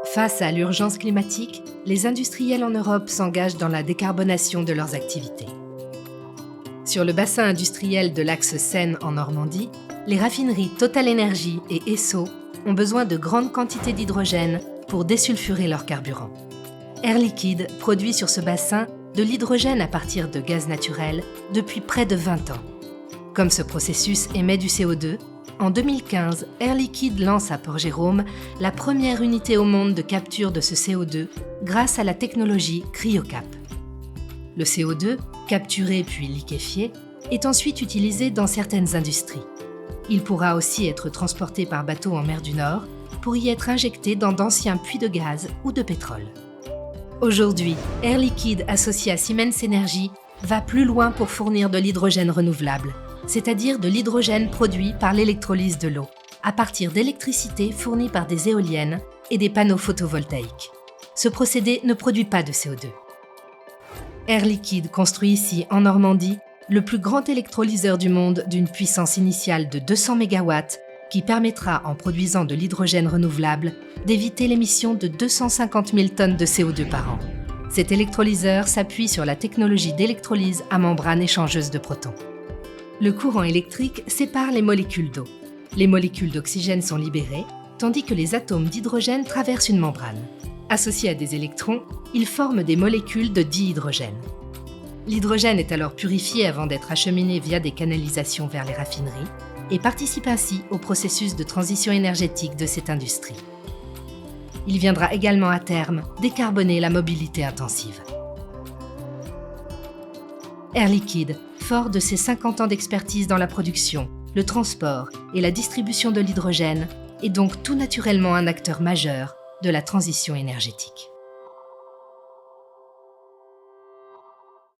Face à l'urgence climatique, les industriels en Europe s'engagent dans la décarbonation de leurs activités. Sur le bassin industriel de l'axe Seine en Normandie, les raffineries TotalEnergies et Esso ont besoin de grandes quantités d'hydrogène pour désulfurer leur carburant. Air Liquide produit sur ce bassin de l'hydrogène à partir de gaz naturel depuis près de 20 ans. Comme ce processus émet du CO2, en 2015, Air Liquide lance à Port-Jérôme la première unité au monde de capture de ce CO2 grâce à la technologie CryoCap. Le CO2, capturé puis liquéfié, est ensuite utilisé dans certaines industries. Il pourra aussi être transporté par bateau en mer du Nord pour y être injecté dans d'anciens puits de gaz ou de pétrole. Aujourd'hui, Air Liquide, associé à Siemens Energy, va plus loin pour fournir de l'hydrogène renouvelable, c'est-à-dire de l'hydrogène produit par l'électrolyse de l'eau, à partir d'électricité fournie par des éoliennes et des panneaux photovoltaïques. Ce procédé ne produit pas de CO2. Air Liquide construit ici, en Normandie, le plus grand électrolyseur du monde d'une puissance initiale de 200 MW qui permettra, en produisant de l'hydrogène renouvelable, d'éviter l'émission de 250 000 tonnes de CO2 par an. Cet électrolyseur s'appuie sur la technologie d'électrolyse à membrane échangeuse de protons. Le courant électrique sépare les molécules d'eau. Les molécules d'oxygène sont libérées, tandis que les atomes d'hydrogène traversent une membrane. Associés à des électrons, ils forment des molécules de dihydrogène. L'hydrogène est alors purifié avant d'être acheminé via des canalisations vers les raffineries et participe ainsi au processus de transition énergétique de cette industrie. Il viendra également à terme décarboner la mobilité intensive. Air Liquide, fort de ses 50 ans d'expertise dans la production, le transport et la distribution de l'hydrogène, est donc tout naturellement un acteur majeur de la transition énergétique.